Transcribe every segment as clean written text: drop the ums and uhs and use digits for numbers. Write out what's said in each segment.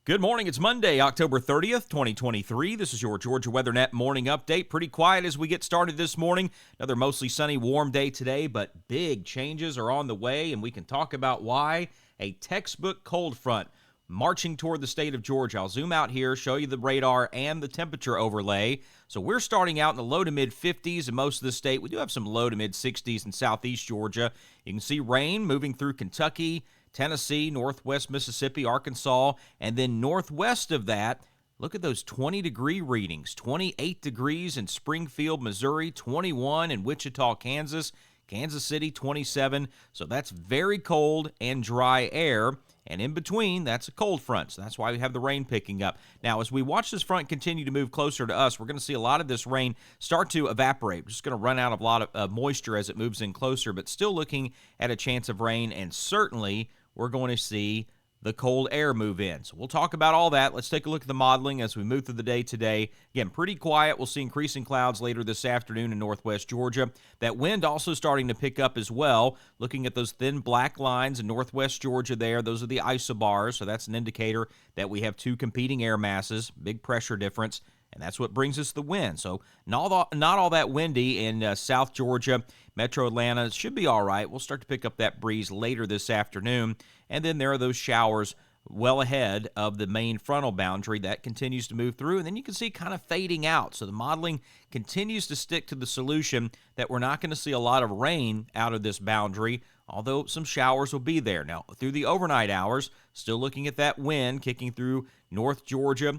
Good morning. It's Monday, October 30th, 2023. This is your Georgia WeatherNet morning update. Pretty quiet as we get started this morning. Another mostly sunny, warm day today, but big changes are on the way, and we can talk about why. A textbook cold front marching toward the state of Georgia. I'll zoom out here, show you the radar and the temperature overlay. So we're starting out in the low to mid 50s in most of the state. We do have some low to mid 60s in southeast Georgia. You can see rain moving through Kentucky, Tennessee, northwest Mississippi, Arkansas, and then northwest of that, look at those 20-degree readings. 28 degrees in Springfield, Missouri, 21 in Wichita, Kansas, Kansas City, 27. So that's very cold and dry air. And in between, that's a cold front. So that's why we have the rain picking up. Now, as we watch this front continue to move closer to us, we're going to see a lot of this rain start to evaporate. We're just going to run out of a lot of moisture as it moves in closer, but still looking at a chance of rain, and certainly we're going to see the cold air move in. So we'll talk about all that. Let's take a look at the modeling as we move through the day today. Again, pretty quiet. We'll see increasing clouds later this afternoon in northwest Georgia. That wind also starting to pick up as well. Looking at those thin black lines in northwest Georgia there, those are the isobars, so that's an indicator that we have two competing air masses, big pressure difference, and that's what brings us the wind. So not all that windy in South Georgia. Metro Atlanta should be all right. We'll start to pick up that breeze later this afternoon. And then there are those showers well ahead of the main frontal boundary that continues to move through. And then you can see kind of fading out. So the modeling continues to stick to the solution that we're not going to see a lot of rain out of this boundary, although some showers will be there. Now, through the overnight hours, still looking at that wind kicking through North Georgia.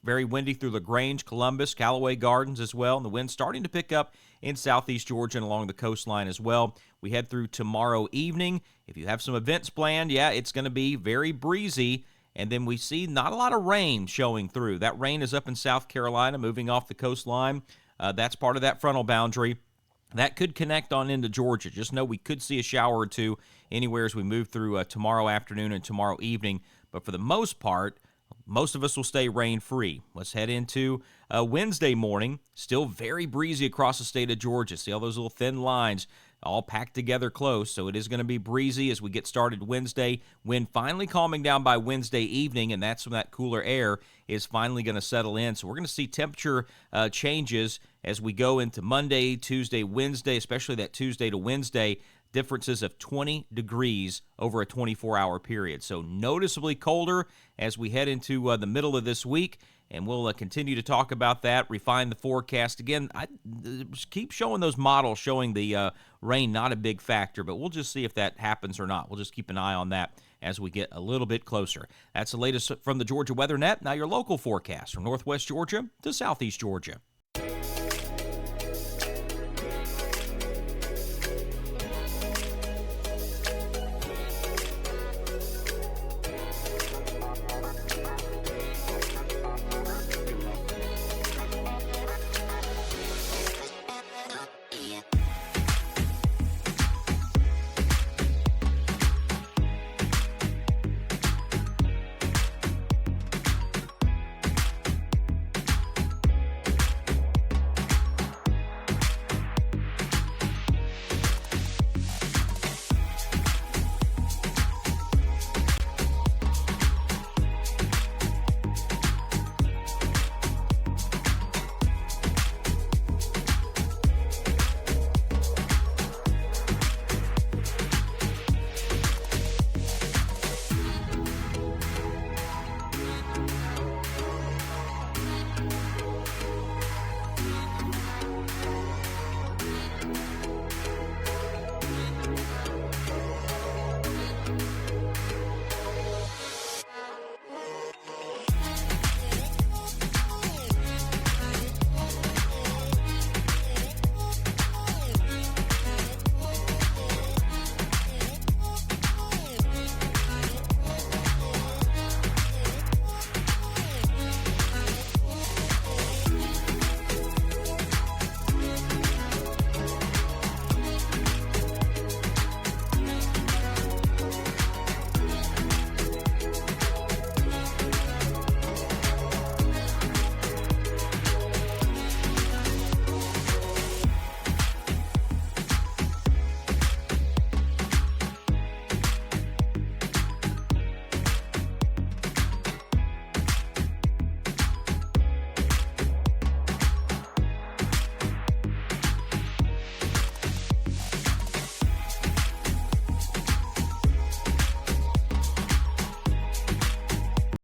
Very windy through LaGrange, Columbus, Callaway Gardens as well. And the wind starting to pick up in southeast Georgia and along the coastline as well. We head through tomorrow evening. If you have some events planned, it's going to be very breezy. And then we see not a lot of rain showing through. That rain is up in South Carolina, moving off the coastline. That's part of that frontal boundary. That could connect on into Georgia. Just know we could see a shower or two anywhere as we move through tomorrow afternoon and tomorrow evening. But for the most part, most of us will stay rain-free. Let's head into Wednesday morning. Still very breezy across the state of Georgia. See all those little thin lines all packed together close, so it is going to be breezy as we get started Wednesday. Wind finally calming down by Wednesday evening, and that's when that cooler air is finally going to settle in. So we're going to see temperature changes as we go into Monday, Tuesday, Wednesday, especially that Tuesday to Wednesday, differences of 20 degrees over a 24-hour period. So noticeably colder as we head into the middle of this week, and we'll continue to talk about that, refine the forecast. Again, I keep showing those models showing the rain not a big factor, but we'll just see if that happens or not. We'll just keep an eye on that as we get a little bit closer. That's the latest from the Georgia WeatherNet. Now your local forecast from northwest Georgia to southeast Georgia.